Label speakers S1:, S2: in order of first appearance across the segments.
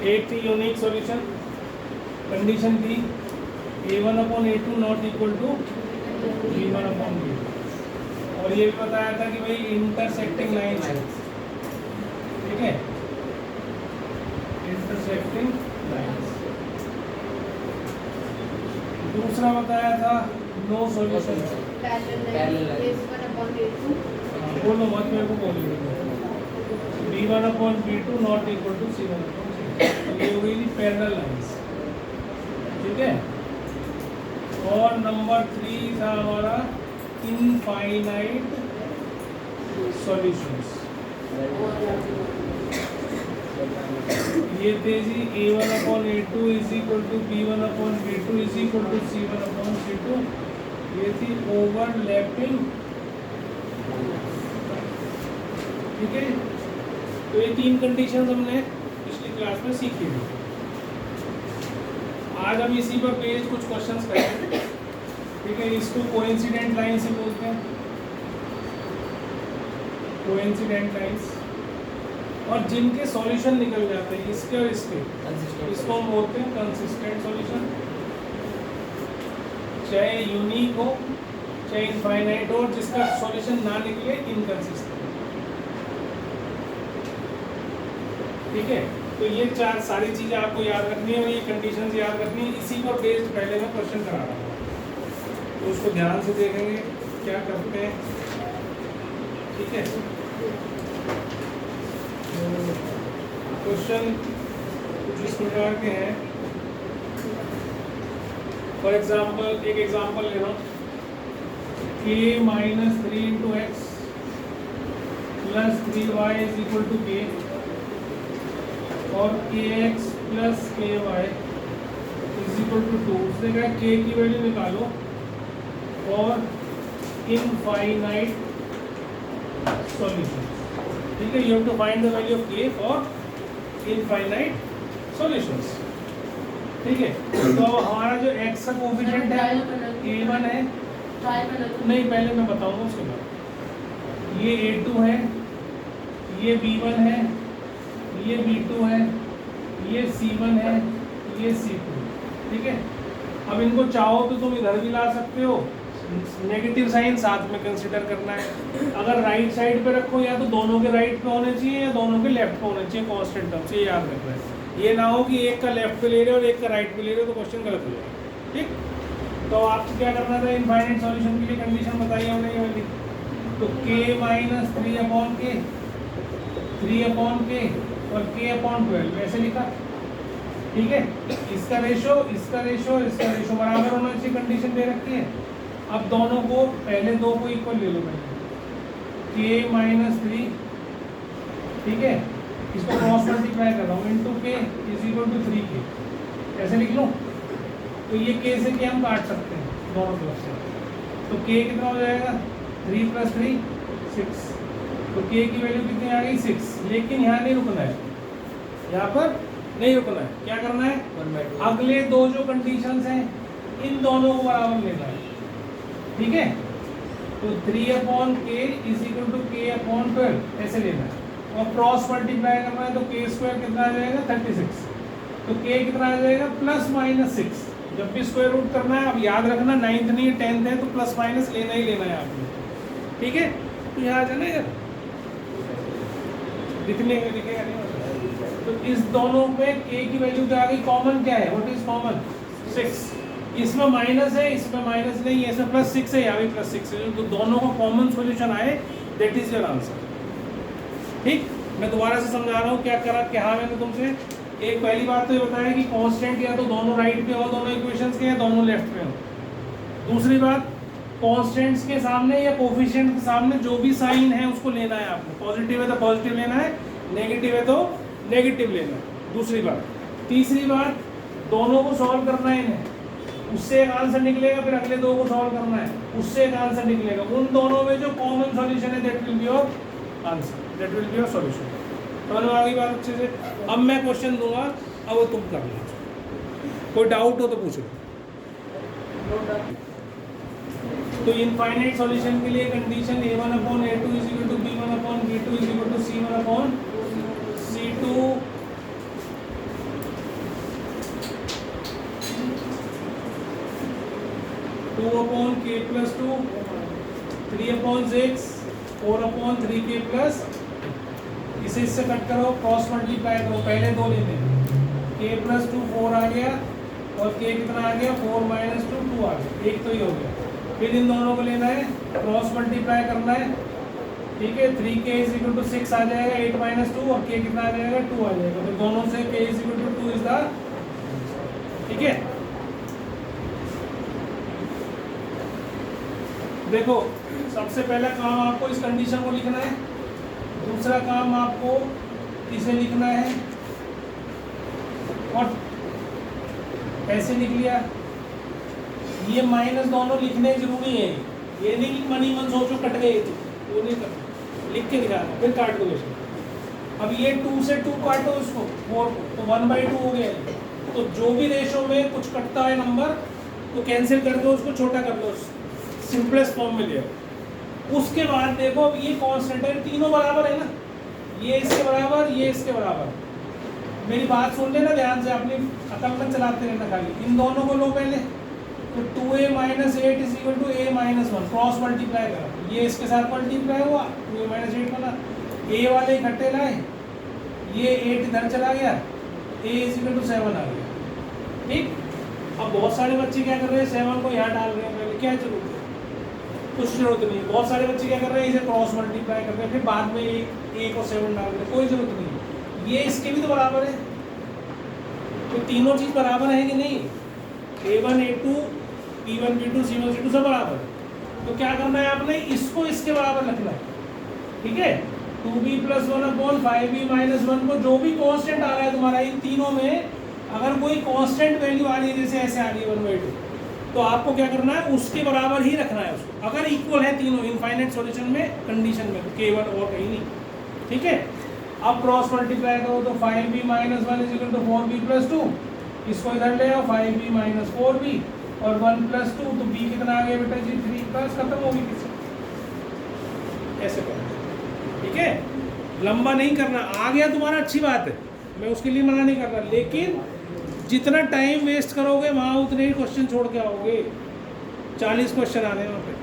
S1: एक थी unique solution, condition थी a1/a2 not equal to b1/b2, और ये भी बताया था कि भाई इंटरसेक्टिंग लाइन है, ठीक है, इंटरसेक्टिंग लाइंस। दूसरा बताया था नो सॉल्यूशन, बोलो मत मेरे को बोलिए, b1/b2 not equal to c1/c2, ये हो गई थी पैरेलल लाइंस, ठीक है। और नंबर 3 था हमारा इनफाइनाइट सॉल्यूशंस, ये थे जी a1/a2 is equal to b1/b2 is equal to c1/c2, ये थी ओवरलैपिंग, ठीक है। तो ये 3 कंडीशंस हमने पिछली क्लास में सीखी थी। आज हम इसी पर बेस्ड कुछ क्वेश्चंस करेंगे, ठीक है। इसको कोइंसिडेंट लाइन से बोलते हैं, कोइंसिडेंट लाइंस, और जिनके सॉल्यूशन निकल जाते हैं इसके और इसके, इसको हम बोलते हैं कंसिस्टेंट सॉल्यूशन। चाहे यूनिक हो चाहे इनफाइनाइट हो, जिसका सॉल्यूशन ना निकले इनकंसिस्टेंट, ठीक है। तो ये 4 सारी चीजें आपको याद रखनी है और ये कंडीशंस याद रखनी है। इसी पर बेस्ड पहले मैं क्वेश्चन करा रहा हूँ, तो उसको ध्यान से देखेंगे क्या करते हैं, ठीक है। क्वेश्चन कुछ इस प्रकार के हैं। फॉर एग्जाम्पल एक एग्जाम्पल ले लो, k minus 3 into x plus 3y is equal to k, और kx plus ky is equal to 2। उसने कहा k की वैल्यू निकालो और इनफाइनाइट सॉल्यूशन, ठीक है। You have to find the value of k for infinite solutions, ठीक है। तो हमारा जो x का कोएफिशिएंट है a1 है, नहीं पहले मैं बताऊंगा उसके बाद। ये a2 है, ये b1 है, ये b2 है, ये c1 है, ये c2, ठीक है। अब इनको चाहो तो तुम इधर भी ला सकते हो, नेगेटिव साइन साथ में कंसीडर करना है। अगर राइट साइड पे रखो या तो दोनों के राइट पे होने चाहिए या दोनों के लेफ्ट पे होने चाहिए, कांस्टेंट टर्म से याद रखना है। ये ना हो कि एक का लेफ्ट पे ले रहे हो और एक का राइट पे ले रहे हो, तो क्वेश्चन गलत हो जाएगा, ठीक। तो आपको क्या करना था, इनफाइनाइट सॉल्यूशन के लिए कंडीशन बताइए हमने ये वाली। तो k माइनस 3/k, 3/k और k/12 ऐसे लिखा, ठीक है। इसका रेशो इसका रेशो इसका रेशो बराबर होना चाहिए, कंडीशन दे रखी है। अब दोनों को पहले दो को इक्वल ले लो, पहले k माइनस 3, ठीक है, इसको क्रॉस मल्टीप्लाई कर रहा हूँ, into k is equal to 3k, ऐसे लिख लो। तो ये k से k हम काट सकते हैं दोनों तरफ से, तो k कितना हो जाएगा, 3 + 3 6, तो k की वैल्यू कितनी आ गई 6। लेकिन यहाँ नहीं रुकना है, यहाँ पर नहीं रुकना है, क्या करना है, अगले दो जो कंडीशंस हैं इन दोनों को बराबर लेना है, ठीक है। तो 3/k is equal to k/12 ऐसे लेना है, और क्रॉस मल्टीप्लाई करना है, तो k² कितना आ जाएगा 36, तो k कितना आ जाएगा ±6। जब भी स्क्वायर रूट करना है, अब याद रखना 9th नहीं 10th है, तो प्लस माइनस लेना ही लेना है आपने, ठीक है। तो यहाँ आ जाना यार, दिखने में दिखेगा नहीं, तो इस दोनों पे k की वैल्यू क्या आ गई, कॉमन क्या है, व्हाट इज कॉमन 6। इसमें माइनस है, इसमें माइनस नहीं है, इसमें +6 है, यहाँ भी +6 है, तो दोनों का कॉमन सॉल्यूशन आए, दैट इज योर आंसर, ठीक। मैं दोबारा से समझा रहा हूँ क्या कहा मैंने तुमसे। एक पहली बात तो ये बताया कि कांस्टेंट या तो दोनों राइट पे हो दोनों इक्वेशंस के, या दोनों लेफ्ट पे हो। दूसरी बात, कांस्टेंट्स के सामने या कोफिशिएंट के सामने जो भी साइन है उसको लेना है आपको, पॉजिटिव है तो पॉजिटिव लेना है, नेगेटिव है तो नेगेटिव लेना है, दूसरी बात। तीसरी बात, दोनों को सॉल्व करना है इन्हें, उससे एक आंसर निकलेगा, फिर अगले दो को सॉल्व करना है, उससे एक आंसर निकलेगा, उन दोनों में जो कॉमन सॉल्यूशन है that will be your answer, that will be your solution. समझ में आ गई बात अच्छे से। अब मैं क्वेश्चन दूंगा, अब वो तुम कर लो, कोई डाउट हो तो पूछ लो। तो इनफाइनाइट सॉल्यूशन के लिए condition a1/a2 is equal to b1/b2 is equal to c1/c2 3/6 4/3k plus इसे इससे कट करो, क्रॉस मल्टीप्लाई करो, पहले दो लेने k प्लस 2 4 आ गया और k कितना आ गया 4 माइनस 2 2 आ गया, एक तो ही हो गया। फिर इन दोनों को लेना है, क्रॉस मल्टीप्लाई करना है, ठीक है। 3k = 6 आ जाएगा, 8 माइनस 2 और k कितना आ जाएगा 2 आ जाएगा। तो दोनों से k = 2 इज द, ठीक है। देखो सबसे पहला काम आपको इस कंडीशन को लिखना है, दूसरा काम आपको इसे लिखना है और ऐसे लिख लिया। ये माइनस दोनों लिखने जरूरी है, ये नहीं कि मनी मन सोचो कट गए, तो वो नहीं करना, लिख के दिखाना फिर काट दो इसको। अब ये 2 से 2 काटो इसको 4 को, तो 1/2 हो गया। तो जो भी रेशो में कुछ कटता है नंबर तो कैंसिल कर दो, उसको छोटा कर लो, सिंपलेस्ट फॉर्म में ले आओ। उसके बाद देखो अब ये कांस्टेंट है, तीनों बराबर है ना, ये इसके बराबर, ये इसके बराबर। मेरी बात सुन लेना ध्यान से, अपनी अकल में चलाते रहना खाली। इन दोनों को लो पहले, तो 2a - 8 = a - 1, क्रॉस मल्टीप्लाई करा, ये इसके साथ मल्टीप्लाई हुआ, 2a - 8 बना। a वाले इकट्ठे लाए, ये 8 इधर चला गया, a = 7 आ गया, ठीक। अब बहुत सारे बच्चे क्या कर रहे हैं, 7 को यहाँ डाल रहे हैं, पहले क्या जरूरत है, कुछ जरूरत नहीं। बहुत सारे बच्चे क्या कर रहे हैं, इसे क्रॉस मल्टीप्लाई कर रहे हैं, फिर बाद में a को 7 डाल रहे हैं, कोई जरूरत नहीं। ये इसके भी तो बराबर है, तो तीनों चीज बराबर है कि नहीं, a1 a2 b1 b2 c1 c2 सब बराबर है। तो क्या करना है आपने, इसको इसके बराबर रखना है, ठीक है। 2b + 1/5b - 1 को जो भी कांस्टेंट आ रहा है तुम्हारा इन तीनों में, अगर कोई कांस्टेंट वैल्यू आ रही है, जैसे ऐसे आ रही है 1/2, तो आपको क्या करना है, उसके बराबर ही रखना है उसको। अगर इक्वल है तीनों इनफाइनाइट सॉल्यूशन में, कंडीशन में, तो केवल और कहीं नहीं, ठीक है। अब क्रॉस मल्टीप्लाई करो, तो 5b - 1 = 4b + 2, इसको इधर ले आओ, 5b - 4b और 1 + 2, तो b कितना आ गया बेटा जी 3, बस खत्म होगी किसी, ऐसे करो, ठीक है। लंबा नहीं करना, आ गया तुम्हारा अच्छी बात है, मैं उसके लिए मना नहीं कर रहा, लेकिन जितना टाइम वेस्ट करोगे वहाँ उतने ही क्वेश्चन छोड़ के आओगे। 40 क्वेश्चन आ रहे हैं वहाँ पे,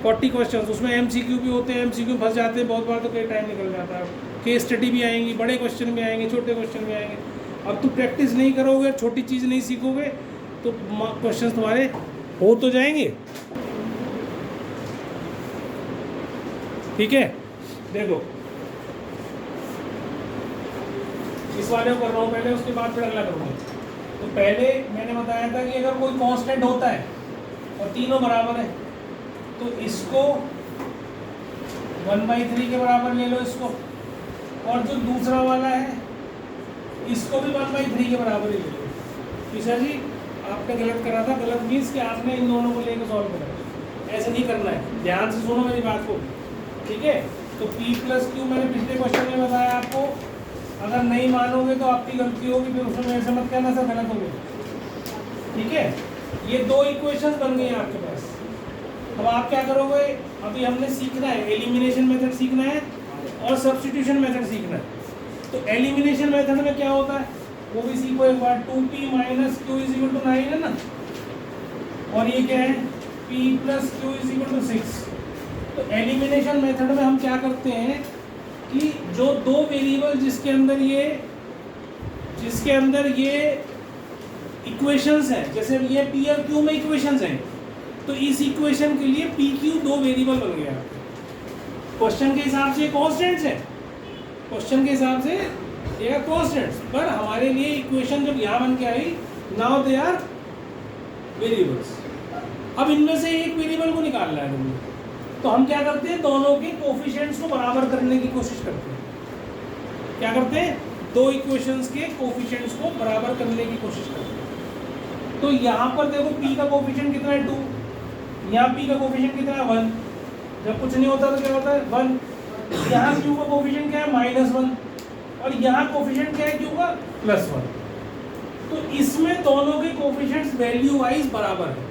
S1: 40 क्वेश्चन, उसमें MCQ भी होते हैं, MCQ फंस जाते हैं बहुत बार, तो कई टाइम निकल जाता है। केस स्टडी भी आएंगी, बड़े क्वेश्चन भी आएंगे, छोटे क्वेश्चन भी आएंगे। अब तुम प्रैक्टिस नहीं करोगे, छोटी चीज़ नहीं सीखोगे, तो क्वेश्चन तुम्हारे हो तो जाएंगे, ठीक है। देखो इस वाले को कर रहा हूँ पहले, उसके बाद फिर अगला करूँगा। तो पहले मैंने बताया था कि अगर कोई कांस्टेंट होता है और तीनों बराबर है, तो इसको 1/3 के बराबर ले लो इसको, और जो दूसरा वाला है इसको भी 1/3 के बराबर ही ले लो। ईशा जी आपने गलत करा था, गलत मीन्स कि आपने इन दोनों को लेकर सॉल्व करा, ऐसे नहीं करना है, ध्यान से सुनो मेरी बात को, ठीक है। तो p + q मैंने पिछले क्वेश्चन में बताया आपको, अगर नहीं मानोगे तो आपकी गलती होगी, फिर उसमें मेरे से मत कहना सर गलत हो गया, ठीक है। ये दो इक्वेशंस बन गई हैं आपके पास। अब आप क्या करोगे, अभी हमने सीखना है, एलिमिनेशन मेथड सीखना है और सब्स्टिट्यूशन मेथड सीखना है। तो एलिमिनेशन मेथड में क्या होता है वो भी सीखो एक बार। 2p - q = 9 है ना, और ये क्या है p + q = 6। तो एलिमिनेशन मेथड में हम क्या करते हैं कि जो दो वेरिएबल जिसके अंदर ये इक्वेशंस हैं, जैसे ये p और q में इक्वेशंस हैं, तो इस इक्वेशन के लिए p q दो वेरिएबल बन गया। क्वेश्चन के हिसाब से कांस्टेंट्स है, क्वेश्चन के हिसाब से ये कांस्टेंट्स, पर हमारे लिए इक्वेशन जब यहाँ बन के आई, नाउ दे आर वेरिएबल्स। अब इनमें से एक वेरिएबल को निकालना है तुमने, तो हम क्या करते हैं, दोनों के कोफिशिएंट्स को बराबर करने की कोशिश करते हैं। क्या करते हैं, दो इक्वेशंस के कोफिशिएंट्स को बराबर करने की कोशिश करते हैं। तो यहाँ पर देखो p का कोफिशिएंट कितना है 2, यहाँ p का कोफिशिएंट कितना है 1, जब कुछ नहीं होता तो क्या होता है 1। यहाँ q का कोफिशिएंट क्या है -1, और यहाँ कोफिशिएंट क्या है q का +1। तो इसमें दोनों के कोफिशिएंट्स वैल्यू वाइज बराबर है।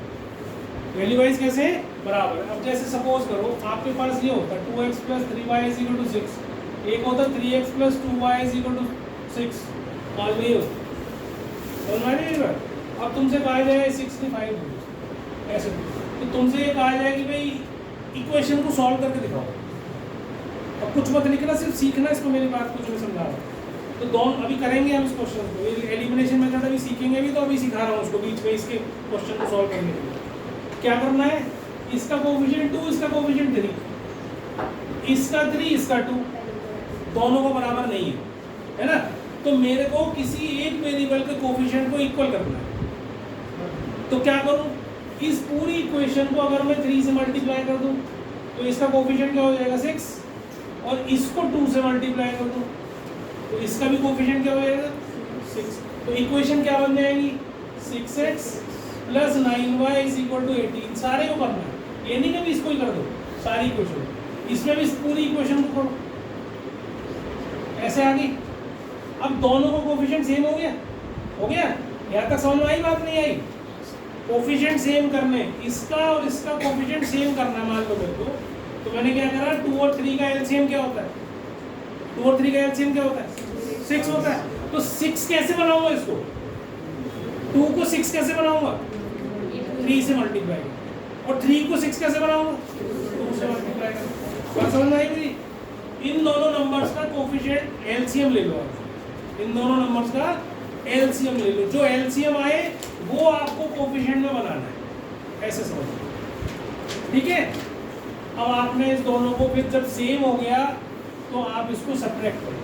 S1: वैल्यू वाइज कैसे बराबर है। अब जैसे सपोज करो आपके पास ये होता 2x + 3y = 6, एक होता 3x + 2y = 6, और ये होता। अब तुमसे कहा जाए 6 नहीं 5 ऐसे, तो तुमसे ये कहा जाए कि भाई इक्वेशन को सॉल्व करके दिखाओ। अब कुछ मत लिखना, सिर्फ सीखना इसको, मेरी बात कुछ मैं समझा रहा हूँ। तो दोनों अभी करेंगे हम इस क्वेश्चन को, एलिमिनेशन मेथड अभी सीखेंगे भी, तो अभी सिखा रहा हूँ उसको बीच में इसके क्वेश्चन को सॉल्व करने के लिए। क्या करना है, इसका कोएफिशिएंट 2, इसका कोएफिशिएंट 3, इसका 3, इसका 2, दोनों को बराबर नहीं है ना। तो मेरे को किसी एक वेरिएबल के कोएफिशिएंट को इक्वल करना है। तो क्या करूँ, इस पूरी इक्वेशन को अगर मैं 3 से मल्टीप्लाई कर दूँ तो इसका कोएफिशिएंट क्या हो जाएगा 6, और इसको 2 से मल्टीप्लाई कर दूँ तो इसका भी कोएफिशिएंट क्या हो जाएगा 6। तो इक्वेशन क्या बन जाएगी 6x + 9y = 18। सारे को करना है, ये नहीं कि इसको ही कर दो, सारी इक्वेशन, इसमें भी इस पूरी इक्वेशन को करो। ऐसे आ गई। अब दोनों का कोएफिशिएंट सेम हो गया, हो गया, यहाँ तक समझ में आई बात नहीं आई? कोएफिशिएंट सेम करने, इसका और इसका कोएफिशिएंट सेम करना मान लो मेरे को, तो मैंने क्या करा, 2 और 3 का एलसीएम क्या होता है, 2 और 3 का एलसीएम क्या होता है 6 होता है। तो 6 कैसे बनाऊंगा इसको, 2 को 6 कैसे बनाऊंगा 3 से मल्टीप्लाई, और 3 को 6 कैसे बनाऊंगा 2 से मल्टीप्लाई कर। बात समझ में आई मेरी? इन दोनों नंबर्स का कोएफिशिएंट एलसीएम ले लो आप, इन दोनों नंबर्स का एलसीएम ले लो, जो एलसीएम आए वो आपको कोएफिशिएंट में बनाना है, ऐसे समझो, ठीक है। अब आपने इस दोनों को फिर जब सेम हो गया तो आप इसको सब्ट्रैक्ट करो,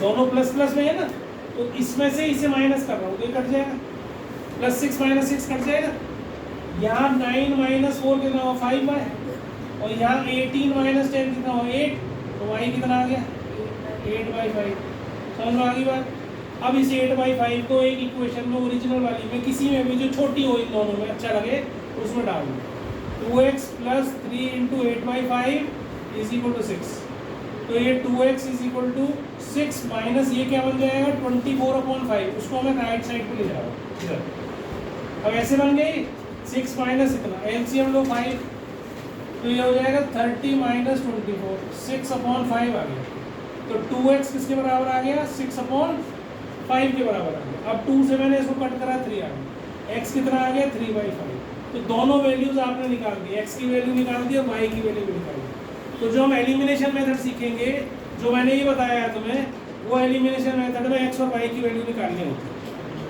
S1: दोनों प्लस प्लस में है ना, तो इसमें से इसे माइनस कर रहा हूँ तो ये कट जाएगा, +6 - 6 कट जाएगा। यहाँ 9 - 4 कितना हो 5y, और यहाँ 18 - 10 कितना हो 8, तो y कितना आ गया 8/5। समझ में आ गई बात? अब इस 8/5 को एक इक्वेशन में ओरिजिनल वाली में किसी में भी जो छोटी हो इन दोनों में अच्छा लगे उसमें डाल दो। 2x + 3 × 8/5 = 6। तो ये 2x = 6 माइनस ये क्या बन जाएगा 24/5, उसको मैं राइट साइड पे ले जा रहा हूँ इधर। अब ऐसे बन गई 6 माइनस इतना, एलसीएम लो 5, तो ये हो जाएगा 30 - 24, 6/5 आ गया। तो 2x किसके बराबर आ गया 6/5 के बराबर आ गया। अब 2 से मैंने इसको कट करा 3 आ गया, x कितना आ गया 3/5। तो दोनों वैल्यूज आपने निकाल दी, x की वैल्यू निकाल दी और y की वैल्यू भी निकाल दी। तो जो हम एलिमिनेशन मेथड सीखेंगे, जो मैंने ये बताया है तुम्हें, वो एलिमिनेशन मेथड में x और y की वैल्यू निकालनी होती है,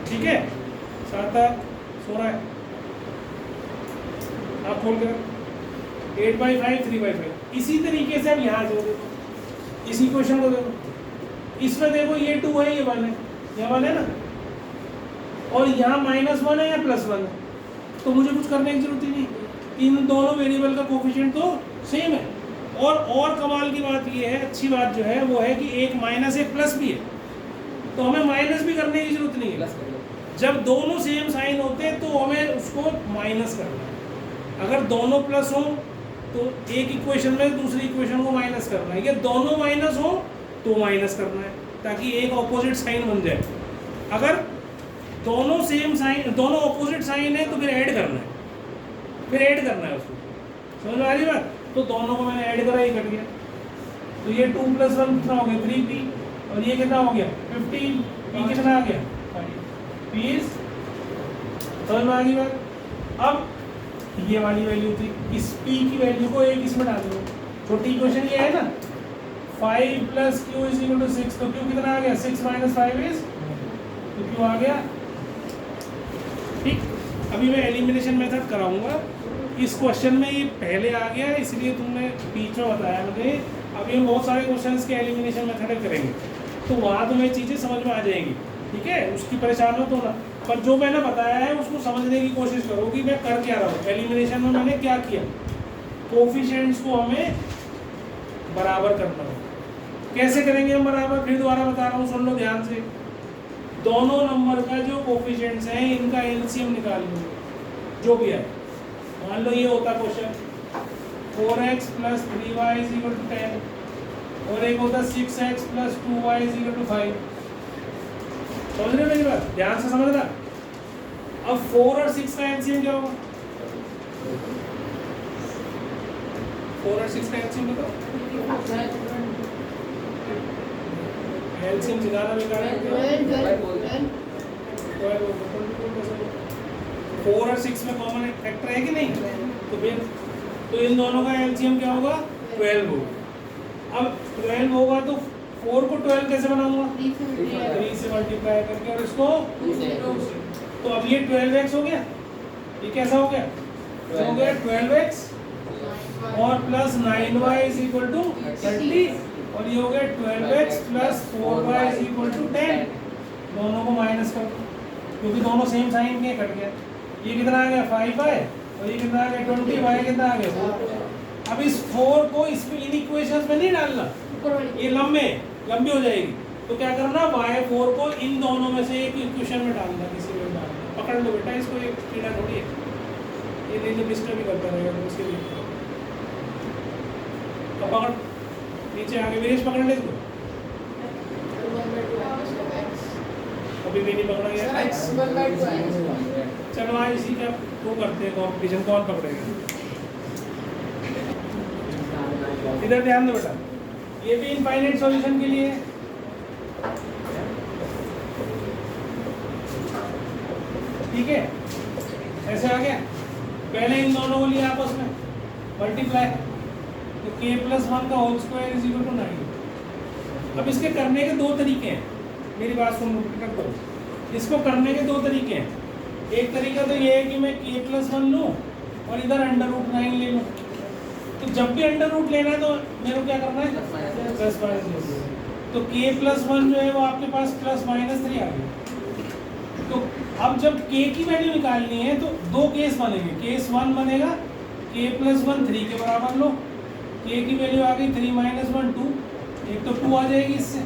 S1: ठीक है। सार्थक सो रहा है, आप खोल कर 8/5 3/5। इसी तरीके से अब यहाँ से देखो, इसी क्वेश्चन को देखो, इसमें देखो ये 2 है, ये 1 है, यहाँ 1 है ना, और यहाँ -1 है या +1 है, तो मुझे कुछ करने की जरूरत ही नहीं, इन दोनों वेरिएबल का कोएफिशिएंट तो सेम है। और कमाल की बात ये है, अच्छी बात जो है वो है कि एक माइनस एक प्लस भी है, तो हमें माइनस भी करने की जरूरत नहीं है। जब दोनों सेम साइन होते हैं तो हमें उसको माइनस करना है। अगर दोनों प्लस हो तो एक इक्वेशन में दूसरी इक्वेशन को माइनस करना है, या दोनों माइनस हो तो माइनस करना है, ताकि एक ऑपोजिट साइन बन जाए। अगर दोनों सेम साइन, दोनों ऑपोजिट साइन है तो फिर ऐड करना है, फिर ऐड करना है उसको, समझ में आ रही बात? तो दोनों को मैंने ऐड करा, ये कट गया, तो ये 2 + 1 कितना हो गया 3p, और ये कितना हो गया 15, p कितना आ गया 20। समझ में आ गई बात? अब ये वाली वैल्यू थी, इस p की वैल्यू को एक इसमें डाल दो, छोटी इक्वेशन ये है ना, 5 + q = 6, तो q कितना आ गया 6 - 5 इज, तो q आ गया, ठीक। अभी मैं एलिमिनेशन मेथड कराऊंगा, इस क्वेश्चन में ये पहले आ गया इसलिए तुमने बीच में बताया मुझे। अभी हम बहुत सारे क्वेश्चंस के एलिमिनेशन मेथड करेंगे, तो वहाँ तुम्हें चीज़ें समझ में आ जाएंगी, ठीक है, उसकी परेशान मत होना। पर जो मैंने बताया है उसको समझने की कोशिश करो कि मैं कर क्या रहा हूँ। एलिमिनेशन में मैंने क्या किया, कोएफिशिएंट्स को हमें बराबर करना है। कैसे करेंगे हम बराबर, फिर दोबारा बता रहा हूँ, सुन लो ध्यान से। दोनों नंबर का जो कोएफिशिएंट्स हैं इनका एलसीएम निकाल लो, जो भी है। मान लो ये होता क्वेश्चन 4x + 3y = 10, और एक होता 6x + 2y = 5। समझ रहे मेरी बात, ध्यान से समझना। अब 4 और 6 का एलसीएम क्या होगा, 4 और 6 का एलसीएम बताओ। एलसीएम निकालना बेकार है, 4 और 6 में कॉमन फैक्टर है कि नहीं, तो फिर तो इन दोनों का एलसीएम क्या होगा? 12 होगा। अब 12 होगा तो 4 को 12 कैसे बनाऊंगा? 3 से मल्टीप्लाई करके, और इसको
S2: 2 से।
S1: तो अब ये 12x हो गया। ये कैसा हो गया? ये हो गया 12x और plus 9y is equal to 30, और ये हो गया 12x plus 4y is equal to 10। दोनों को माइनस कर दो क्योंकि दोनों सेम साइन के, कट गया। ये कितना आ गया? 5y, और ये कितना आ गया? 20y, कितना आ गया? 4। अब इस 4 को इसमें इन इक्वेशंस में नहीं डालना, ये लंबी हो जाएगी। तो क्या करना? y4 को इन दोनों में से एक इक्वेशन में डालना, किसी में डालना। पकड़ लो बेटा इसको, एक कीड़ा थोड़ी है ये, नहीं तो डिस्टर्ब भी करता रहेगा तो उसके लिए। अब पकड़, नीचे आगे वीरेश पकड़ ले इसको। अभी भी नहीं पकड़ा गया। चलो आज इसी का वो करते हैं कॉम्पिटिशन, कौन पकड़ेगा। इधर ध्यान दो बेटा, ये भी इनफाइनाइट सॉल्यूशन के लिए है। ठीक है, ऐसे आ गया। पहले इन दोनों को लिया आपस में मल्टीप्लाई, तो k प्लस 1 का whole square is equal to 9। अब इसके करने के दो तरीके हैं, मेरी बात सुन करो। इसको करने के दो तरीके हैं। एक तरीका तो ये है कि मैं k प्लस 1 लूँ और इधर अंडर रूट 9 ले लूँ। तो जब भी अंडर रूट लेना है तो मेरे को क्या करना है? Plus minus. तो k प्लस 1 जो है वो आपके पास प्लस माइनस 3 आ गया। तो अब जब k की वैल्यू निकालनी है तो दो केस बनेंगे। केस 1 बनेगा k प्लस 1 3 के बराबर लो, k की वैल्यू आ गई 3 माइनस 1 2, एक तो 2 आ जाएगी इससे।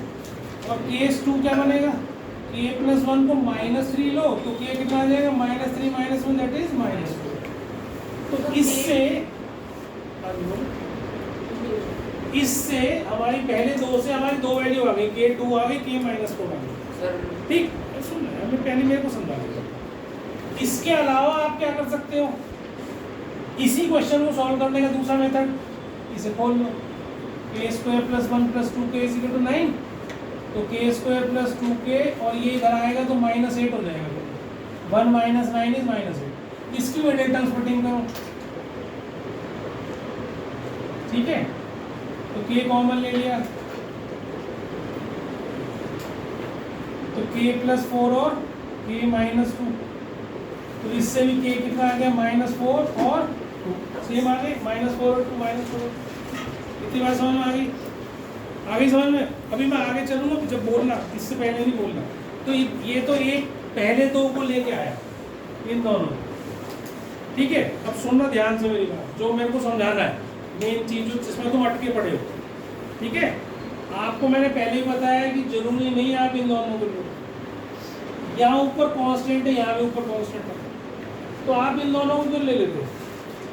S1: और केस 2 क्या बनेगा? k प्लस 1 को माइनस 3 लो तो k कितना आ जाएगा? Minus 3 minus 1 that is minus 4। तो इससे हमारी पहले दो से हमारी दो वैल्यू आ गई, k2 आ गई, k माइनस 4 आ गई। ठीक, सुन हमें पहले मेरे को समझा दो। इसके अलावा आप क्या कर सकते हो? इसी क्वेश्चन को सॉल्व करने का दूसरा मेथड, इसे खोल लो। k square plus 1 plus 2k is equal to 9, तो k स्क्वायर प्लस 2k और ये इधर आएगा तो माइनस 8 हो जाएगा। 1 माइनस 9 इज माइनस 8। इसकी वैल्यू ट्रांसपोर्टिंग करो। ठीक है, तो k कॉमन ले लिया तो k प्लस 4 और k माइनस 2, तो इससे भी k कितना आ गया? माइनस 4 और 2 सेम आ गए, माइनस 4 और 2 माइनस 4। इतनी बात समझ में आ गई? आगे समझ में? अभी मैं आगे चलूँगा, जब बोलना इससे पहले नहीं बोलना। तो ये तो एक पहले दो को लेके आया, इन दोनों। ठीक है, अब सुनना ध्यान से मेरी बात, जो मेरे को समझाना है मेन चीज जिसमें तुम अटके पड़े हो। ठीक है, आपको मैंने पहले ही बताया कि जरूरी नहीं आप इन दोनों को लो। यहाँ ऊपर कांस्टेंट है, यहाँ भी ऊपर कांस्टेंट है, तो आप इन दोनों को क्यों ले लेते हो?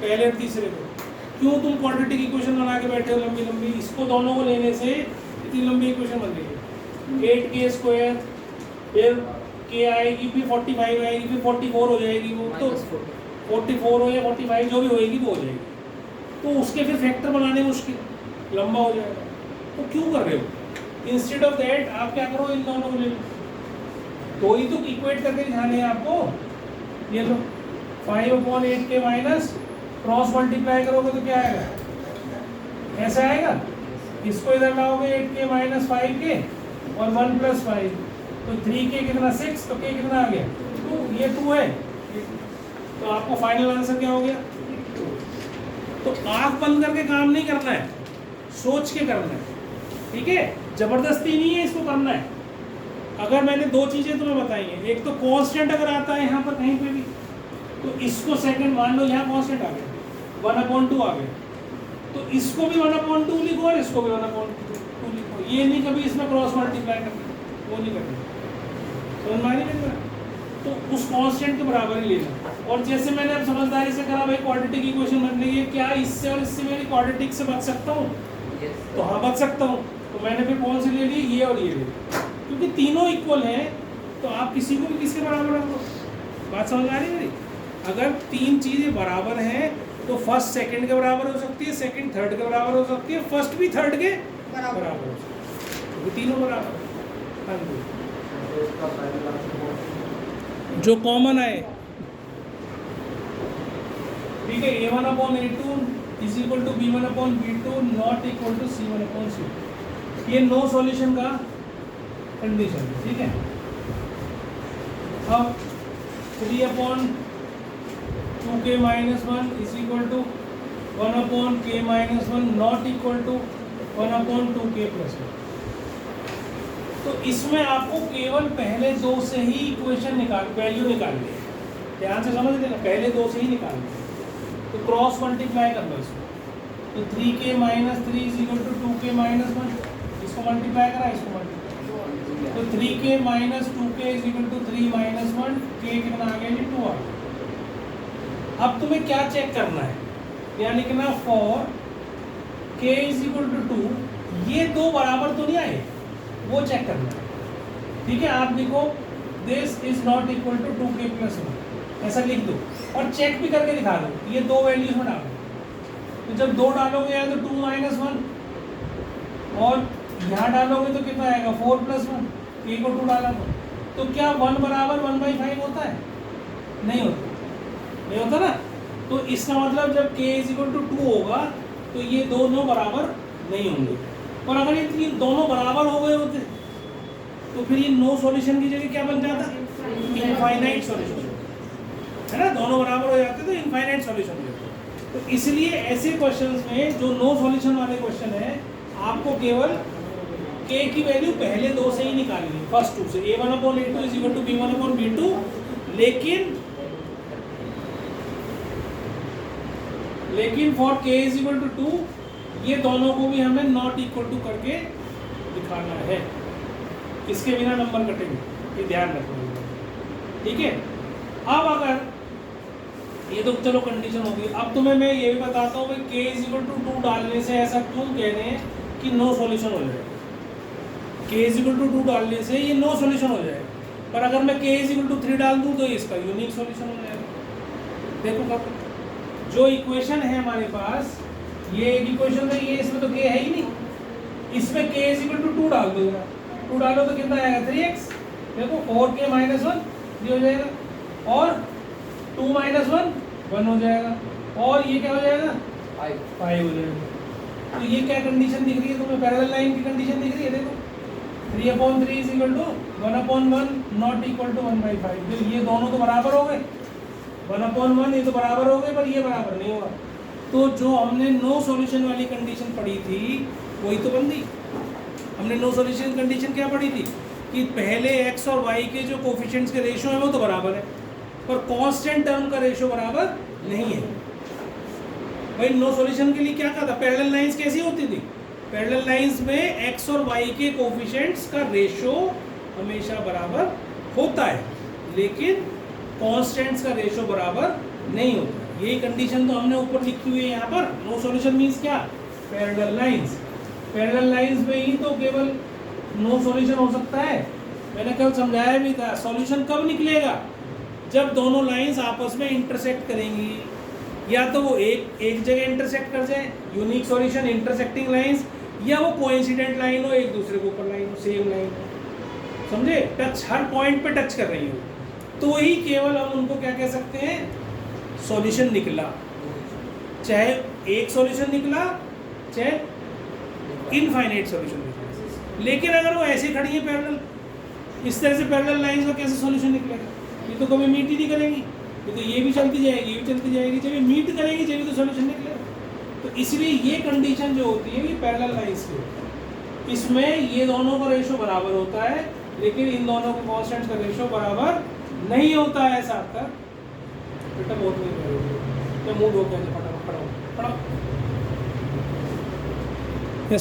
S1: पहले और तीसरे को क्यों तुम क्वाड्रेटिक इक्वेशन बना के बैठे हो लंबी लंबी? इसको दोनों को लेने से इतनी लंबी इक्वेशन बन गई। 8k स्क्वायर, फिर k आएगी, फिर 45 आएगी, फिर 44 हो जाएगी। वो तो 44 हो या 45 जो भी होएगी वो हो जाएगी। तो उसके फिर फैक्टर बनाने मुश्किल, लंबा हो जाएगा। तो क्यों कर रहे हो? इंस्टेड ऑफ दैट आप क्या करो, इन दोनों को ले लो। तो ही तो इक्वेट करके दिखाने हैं आपको। ये लो 5/8k माइनस, क्रॉस मल्टीप्लाई करोगे तो क्या आएगा? ऐसा आएगा। इसको इधर लाओगे 8k माइनस 5k और 1 प्लस 5, तो 3k कितना 6, तो k कितना आ गया 2, ये 2 है। तो आपको फाइनल आंसर क्या हो गया? तो आंख बंद करके काम नहीं करना है, सोच के करना है। ठीक है, जबरदस्ती नहीं है इसको करना है। अगर मैंने दो चीजें तुम्हें बताई हैं, एक तो कांस्टेंट अगर आता है यहाँ पर कहीं पे भी, तो इसको सेकंड मान लो, यहाँ कांस्टेंट आ गया 1/2 आ गया, तो इसको भी 1/2 लिखो और इसको भी 1/2 लिखो। ये नहीं कभी इसमें क्रॉस मल्टीप्लाई करना, वो नहीं करना। समझ में आ रही है? तो उस कांस्टेंट के बराबर ही लेना। और जैसे मैंने अब समझदारी से कहा भाई क्वाड्रेटिक इक्वेशन बनने की, क्या इससे और इससे मैं क्वाड्रेटिक से बच सकता हूँ? तो हाँ बच सकता हूँ। तो मैंने फिर कौन से ले लिए? ये और ये ले लिए, क्योंकि तीनों इक्वल हैं। तो आप किसी को भी किसके बराबर रख दो। बात समझ आ रही है मेरी? अगर तीन चीज़ें बराबर हैं तो फर्स्ट सेकंड के बराबर हो सकती है, सेकंड थर्ड के बराबर हो सकती है, फर्स्ट भी थर्ड के बराबर हो सकती है। तीनों बराबर। जो कॉमन आए, ठीक है, a1/a2 is equal to B1/B2 not equal to C1/C2। ये नो सॉल्यूशन का कंडीशन है, ठीक है। अब 3/2k-1 is equal to 1/k-1 not equal to 1/2k+1। तो इसमें आपको केवल पहले दो से ही इक्वेशन वैल्यू निकालनी है। ध्यान से समझ लेना, पहले दो से ही निकालनी है। तो क्रॉस मल्टीप्लाई कर लो इसको। तो 3k-3 is equal to 2k-1, इसको मल्टीप्लाई करा, इसको मल्टीप्लाई। तो 3k-2k is equal to 3-1, k कितना आ गया जी 2 आ गया। अब तुम्हें क्या चेक करना है, यानी लिखना for k is equal to 2, ये दो बराबर तो नहीं आए, वो चेक करना है, ठीक है। आप लिखो this is not equal to 2k+1, ऐसा लिख दो और चेक भी करके दिखा दो, ये दो वैल्यूज में डालो। तो जब दो डालोगे या तो 2-1 और यहाँ डालोगे तो कितना आएगा 4+1, k को 2 डाला तो क्या 1 बराबर 1/5 होता है? नहीं होता, नहीं होता ना। तो इसका मतलब जब k इज इक्वल टू 2 होगा तो ये दोनों बराबर नहीं होंगे। और अगर ये दोनों बराबर हो गए होते तो फिर ये नो सॉल्यूशन की जगह क्या बन जाता? इनफाइनाइट सॉल्यूशन, है ना। दोनों बराबर हो जाते तो इनफाइनाइट सॉल्यूशन हो जाता। तो इसलिए ऐसे क्वेश्चंस में जो नो सॉल्यूशन वाले क्वेश्चन है, आपको केवल k की वैल्यू पहले दो से ही निकालनी है, फर्स्ट टू से। A1/A2 is equal to B1/B2, लेकिन for k is equal to 2 ये दोनों को भी हमें नॉट इक्वल टू करके दिखाना है। इसके बिना नंबर कटेंगे, ये ध्यान रखना, ठीक है। अब अगर ये तो चलो कंडीशन होगी, अब तुम्हें मैं ये भी बताता हूँ कि k इज इक्वल टू 2 डालने से ऐसा क्यों कह रहे हैं कि नो सॉल्यूशन हो जाएगा। k इज इक्वल टू 2 डालने से ये नो सॉल्यूशन हो जाएगा, पर अगर मैं k इज इक्वल टू 3 डाल दूँ तो इसका यूनिक सॉल्यूशन हो जाएगा। देखो कब जो इक्वेशन है हमारे पास, ये एक इक्वेशन है, ये इसमें तो k है ही नहीं, इसमें k इज इक्वल टू 2 डाल दो, 2 डालो तो कितना आएगा 3x। देखो 4k-1 ये हो जाएगा, और 2-1 1 हो जाएगा, और ये क्या हो जाएगा 5 हो जाएगा। तो ये क्या कंडीशन दिख रही है तुम्हें? पैरेलल लाइन की कंडीशन दिख रही है। देखो 3/3 is equal to 1/1 not equal to 1/5। तो ये दोनों तो बराबर हो गए, 1/1 ये तो बराबर हो गए, पर ये बराबर नहीं होगा। तो जो हमने नो सॉल्यूशन वाली कंडीशन पढ़ी थी वही तो बन गई। हमने नो सॉल्यूशन कंडीशन क्या पढ़ी थी कि पहले x और y के जो कोफिशिएंट्स के रेशियो है वो तो बराबर है, पर कांस्टेंट टर्म का रेशियो बराबर नहीं है। भाई नो सॉल्यूशन के लिए क्या कहा था? पैरेलल लाइंस कैसी होती थी? पैरेलल लाइंस में x और y के कोफिशिएंट्स का रेशियो हमेशा बराबर होता है, लेकिन कांस्टेंट्स का रेशियो बराबर नहीं होता। यही कंडीशन तो हमने ऊपर लिखी हुई है यहाँ पर। नो सॉल्यूशन मींस क्या? Parallel lines. पैरेलल लाइंस में ही तो केवल नो सॉल्यूशन हो सकता है। मैंने कल समझाया भी था, सॉल्यूशन कब निकलेगा? जब दोनों लाइंस आपस में इंटरसेक्ट करेंगी, या तो वो एक जगह इंटरसेक्ट कर जाए, यूनिक सॉल्यूशन इंटरसेक्टिंग लाइंस, या वो कोइंसिडेंट लाइन हो, एक दूसरे के ऊपर लाइन हो, सेम लाइन हो, समझे? टच हर पॉइंट पे टच कर रही हो, तो ही केवल हम उनको क्या कह सकते हैं? सॉल्यूशन निकला। चाहे एक सॉल्यूशन निकला, चाहे इनफाइनाइट सॉल्यूशन निकला। लेकिन अगर वो ऐसे खड़ी है पैरेलल, इस तरह से पैरेलल लाइंस का कैसे सॉल्यूशन निकलेगा? ये तो कभी मीट ही नहीं करेंगी, ये तो ये भी चलती जाएगी, ये भी चलती जाएगी। जब ये मीट करेंगी जब तो सॉल्यूशन निकलेगा। तो इसलिए ये कंडीशन जो होती है ये पैरेलल लाइंस की होती है। इसमें ये दोनों का रेशियो बराबर होता है, लेकिन इन दोनों के कांस्टेंट्स का रेशियो बराबर नहीं होता है। ऐसा आपका बेटा बहुत नहीं, तो मूड हो गया, फटाफट पढ़ाओ।